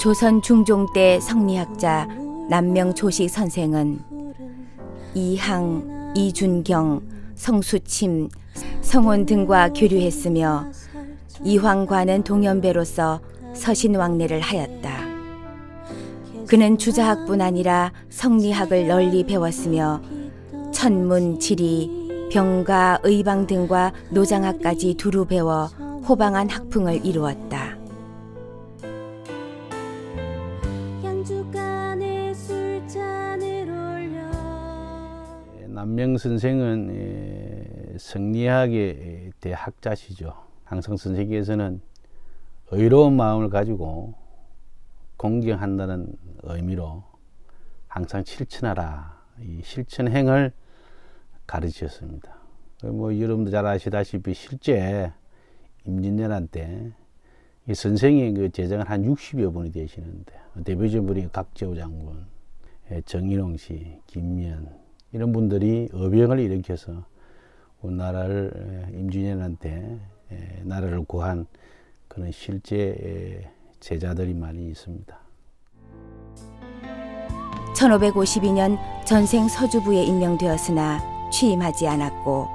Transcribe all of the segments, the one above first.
조선 중종 때 성리학자 남명조식 선생은 이항, 이준경, 성수침, 성혼 등과 교류했으며 이황과는 동연배로서 서신왕래를 하였다. 그는 주자학뿐 아니라 성리학을 널리 배웠으며 천문, 지리, 병가, 의방 등과 노장학까지 두루 배워 호방한 학풍을 이루었다. 남명 선생은 성리학의 대학자시죠. 항상 선생께서는 의로운 마음을 가지고 공경한다는 의미로 항상 실천하라, 이 실천행을 가르치셨습니다. 뭐 여러분도 잘 아시다시피 실제 임진왜란 때 이 선생이 그 제정을 한 60여 분이 되시는데 대표적인 분이 각재우 장군, 정인홍 씨, 김면 이런 분들이 어병을 일으켜서 우리나라를 임진왜란 때 나라를 구한 그런 실제 제자들이 많이 있습니다. 1552년 전생 서주부에 임명되었으나 취임하지 않았고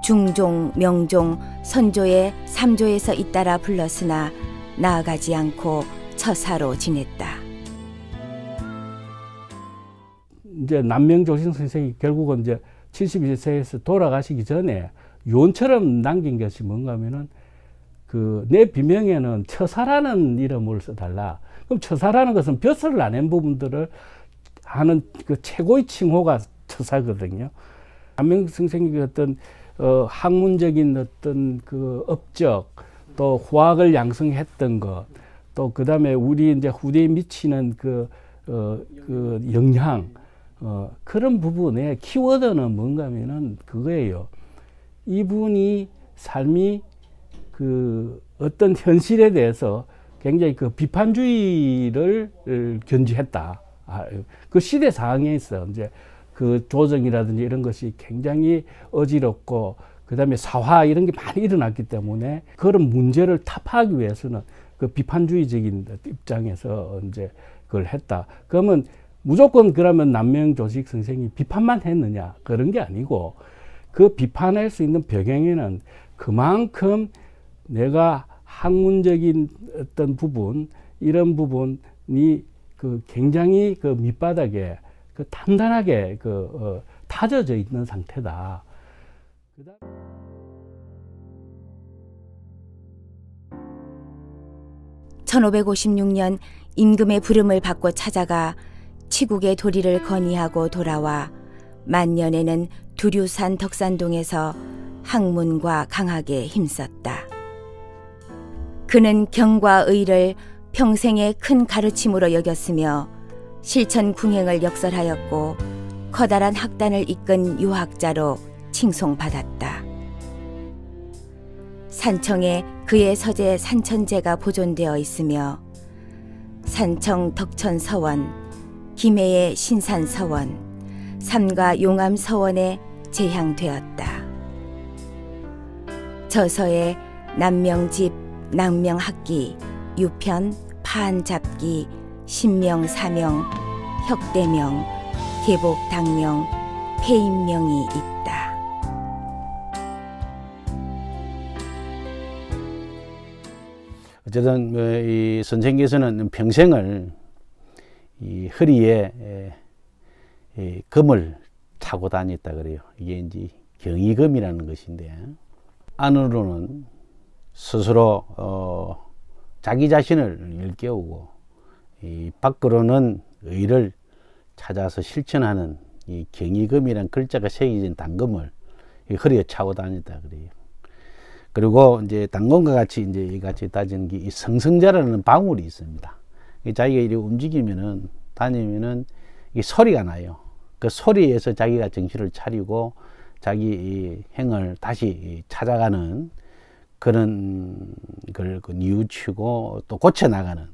중종, 명종, 선조의 3조에서 잇따라 불렀으나 나아가지 않고 처사로 지냈다. 이제 남명조식 선생이 결국은 이제 72세에서 돌아가시기 전에 유언처럼 남긴 것이 뭔가 하면은 내 비명에는 처사라는 이름을 써달라. 그럼 처사라는 것은 벼슬을 안 한 부분들을 하는 그 최고의 칭호가 처사거든요. 남명 선생이 어떤 학문적인 어떤 그 업적, 또 후학을 양성했던 것, 또 그 다음에 우리 이제 후대에 미치는 그 영향, 그런 부분에 키워드는 뭔가 하면은 그거예요. 이분이 삶이 그 어떤 현실에 대해서 굉장히 그 비판주의를 견지했다. 그 시대 상황에 있어 이제 그 조정이라든지 이런 것이 굉장히 어지럽고 그 다음에 사화 이런 게 많이 일어났기 때문에 그런 문제를 타파하기 위해서는 그 비판주의적인 입장에서 이제 그걸 했다. 그러면 무조건 그러면 남명조식 선생이 비판만 했느냐 그런 게 아니고 그 비판할 수 있는 배경에는 그만큼 내가 학문적인 어떤 부분 이런 부분이 그 굉장히 그 밑바닥에 그 단단하게 다져져 있는 상태다. 1556년 임금의 부름을 받고 찾아가 치국의 도리를 건의하고 돌아와 만년에는 두류산 덕산동에서 학문과 강학에 힘썼다. 그는 경과 의를 평생의 큰 가르침으로 여겼으며 실천궁행을 역설하였고 커다란 학단을 이끈 유학자로 칭송받았다. 산청에 그의 서재 산천제가 보존되어 있으며 산청 덕천서원, 김해의 신산서원, 삼가 용암서원에 제향되었다. 저서에 남명집, 낭명학기, 유편, 파한잡기, 신명사명, 혁대명, 계복당명, 폐인명이 있다. 어쨌든 이 선생께서는 평생을 이 허리에 금을 차고 다녔다 그래요. 이게 이제 경의금이라는 것인데 안으로는 스스로 자기 자신을 일깨우고 이 밖으로는 의를 찾아서 실천하는 이 경의금이라는 글자가 새겨진 단금을 이 허리에 차고 다녔다 그래요. 그리고 이제 단검과 같이 이제 이같이 따지는 게 이 성성자라는 방울이 있습니다. 자기가 이렇게 움직이면은 다니면은 이 소리가 나요. 그 소리에서 자기가 정신을 차리고 자기 이 행을 다시 찾아가는 그런 걸 뉘우치고 또 고쳐 나가는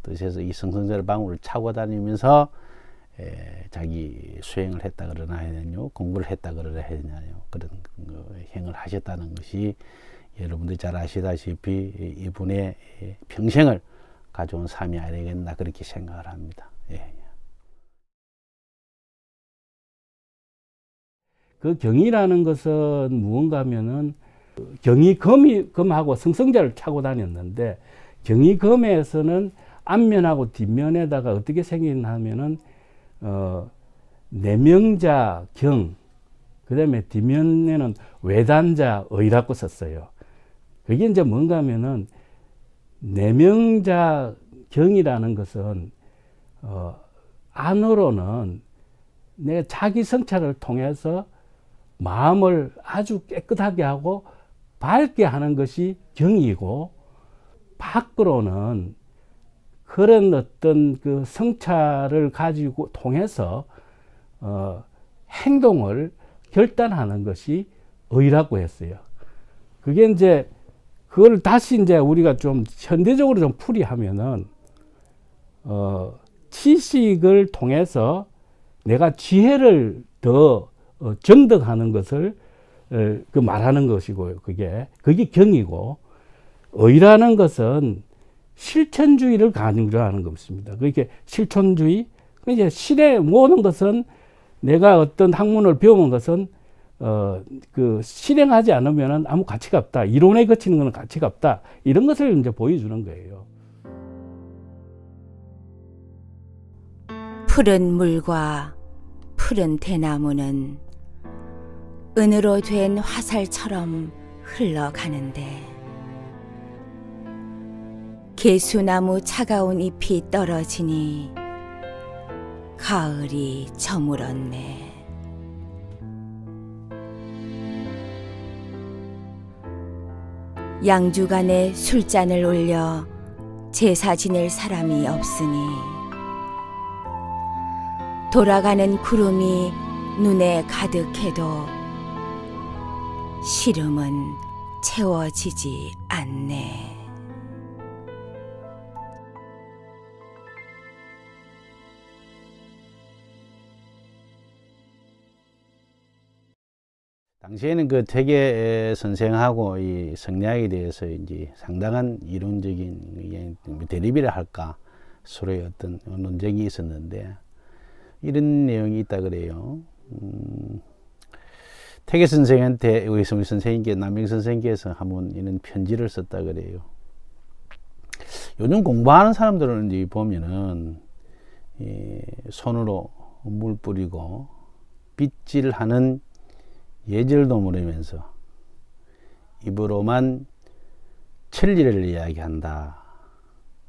뜻에서 이 성성자의 방울을 차고 다니면서 자기 수행을 했다 그러나 해야 되냐요, 공부를 했다 그러나 해야 되냐요, 그런 행을 하셨다는 것이 여러분들이 잘 아시다시피 이분의 평생을 가져온 삶이 아니겠나 그렇게 생각을 합니다. 예. 그 경이라는 것은 무언가 하면은 경이검하고 승성자를 차고 다녔는데 경이검에서는 앞면하고 뒷면에다가 어떻게 생기나 하면은 내명자 경, 그 다음에 뒷면에는 외단자 의라고 썼어요. 그게 이제 뭔가 하면은 내명자 경이라는 것은 안으로는 내 자기 성찰을 통해서 마음을 아주 깨끗하게 하고 밝게 하는 것이 경이고, 밖으로는 그런 어떤 그 성찰을 가지고 통해서 행동을 결단하는 것이 의라고 했어요. 그게 이제 그걸 다시 이제 우리가 좀 현대적으로 좀 풀이하면은 지식을 통해서 내가 지혜를 더 정득하는 것을 그 말하는 것이고요. 그게 경이고, 의라는 것은 실천주의를 강조하는 것입니다. 그게 실천주의. 이제 실에 모든 것은 내가 어떤 학문을 배우는 것은 그 실행하지 않으면 아무 가치가 없다. 이론에 거치는 것은 가치가 없다. 이런 것을 이제 보여주는 거예요. 푸른 물과 푸른 대나무는 은으로 된 화살처럼 흘러가는데 개수나무 차가운 잎이 떨어지니 가을이 저물었네. 양주간에 술잔을 올려 제사 지낼 사람이 없으니 돌아가는 구름이 눈에 가득해도 시름은 채워지지 않네. 당시에는 그 퇴계 선생하고 이 성리학에 대해서 이제 상당한 이론적인 대립이라 할까 서로의 어떤 논쟁이 있었는데, 이런 내용이 있다 그래요. 퇴계 선생한테 우리 선생님께 남명 선생님께서 한번 이런 편지를 썼다 그래요. 요즘 공부하는 사람들은 이제 보면은 손으로 물 뿌리고 빗질하는 예절도 모르면서 입으로만 천리를 이야기한다.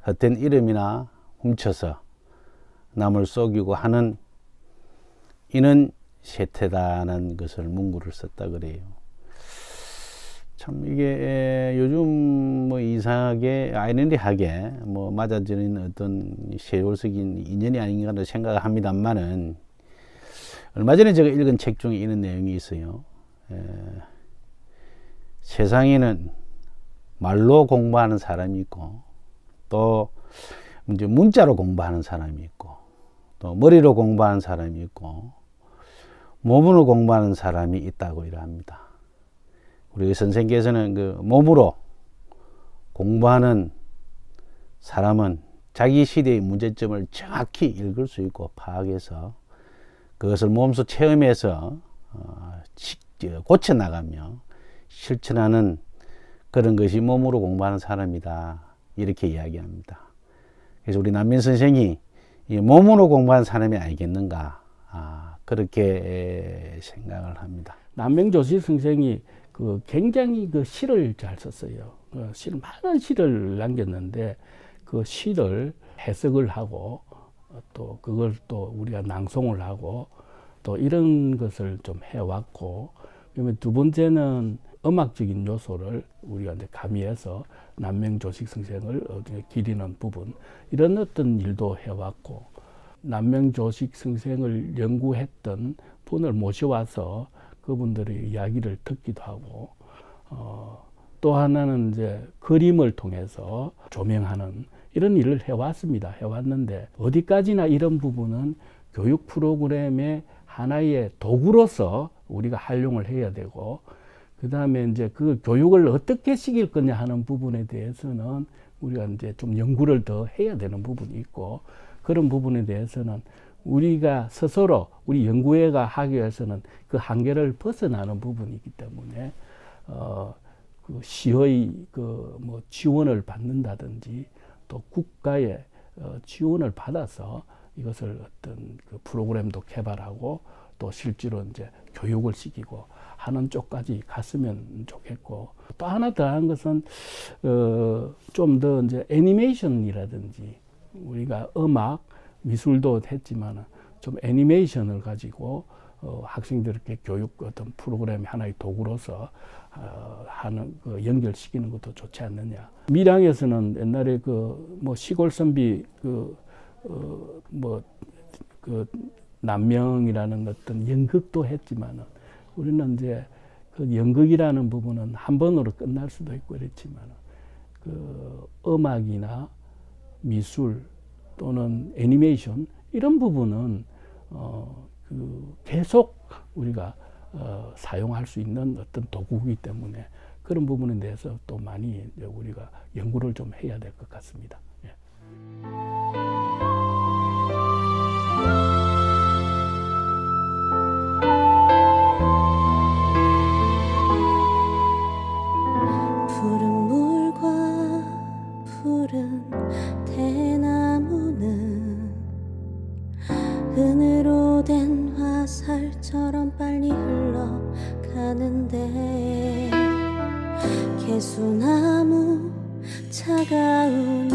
헛된 이름이나 훔쳐서 남을 속이고 하는 이는 세태다는 것을 문구를 썼다 그래요. 참 이게 요즘 뭐 이상하게 아이러니하게 뭐 맞아지는 어떤 세월적인 인연이 아닌가 생각을 합니다만은, 얼마 전에 제가 읽은 책 중에 이런 내용이 있어요. 세상에는 말로 공부하는 사람이 있고, 또 이제 문자로 공부하는 사람이 있고, 또 머리로 공부하는 사람이 있고, 몸으로 공부하는 사람이 있다고 이러합니다. 우리 선생님께서는 그 몸으로 공부하는 사람은 자기 시대의 문제점을 정확히 읽을 수 있고 파악해서 그것을 몸소 체험해서 고쳐나가며 실천하는 그런 것이 몸으로 공부하는 사람이다. 이렇게 이야기합니다. 그래서 우리 남민 선생이 이 몸으로 공부하는 사람이 아니겠는가, 그렇게 생각을 합니다. 남명조실 선생이 그 굉장히 그 시를 잘 썼어요. 많은 시를 남겼는데 그 시를 해석을 하고 또 그걸 또 우리가 낭송을 하고 또 이런 것을 좀 해왔고, 그러면 두 번째는 음악적인 요소를 우리가 이제 가미해서 남명조식 선생을 기리는 부분, 이런 어떤 일도 해왔고, 남명조식 선생을 연구했던 분을 모셔와서 그분들의 이야기를 듣기도 하고, 또 하나는 이제 그림을 통해서 조명하는 이런 일을 해왔습니다. 해왔는데 어디까지나 이런 부분은 교육 프로그램의 하나의 도구로서 우리가 활용을 해야 되고, 그 다음에 이제 그 교육을 어떻게 시킬 거냐 하는 부분에 대해서는 우리가 이제 좀 연구를 더 해야 되는 부분이 있고, 그런 부분에 대해서는 우리가 스스로 우리 연구회가 하기 위해서는 그 한계를 벗어나는 부분이기 때문에 그 시의 뭐 지원을 받는다든지 또 국가의 지원을 받아서 이것을 어떤 그 프로그램도 개발하고 또 실제로 이제 교육을 시키고 하는 쪽까지 갔으면 좋겠고, 또 하나 더 한 것은 좀 더 이제 애니메이션이라든지 우리가 음악 미술도 했지만 좀 애니메이션을 가지고 학생들에게 교육 어떤 프로그램 하나의 도구로서 하는 연결시키는 것도 좋지 않느냐. 밀양에서는 옛날에 그 뭐 시골 선비 남명이라는 어떤 연극도 했지만은, 우리는 이제 그 연극이라는 부분은 한 번으로 끝날 수도 있고 그렇지만은 그 음악이나 미술 또는 애니메이션 이런 부분은 그 계속 우리가 사용할 수 있는 어떤 도구이기 때문에 그런 부분에 대해서 또 많이 우리가 연구를 좀 해야 될 것 같습니다. 예. 푸른 물과 푸른 대나무는 은으로 된 화살처럼 빨리 흘러가는데, 개수나무 차가운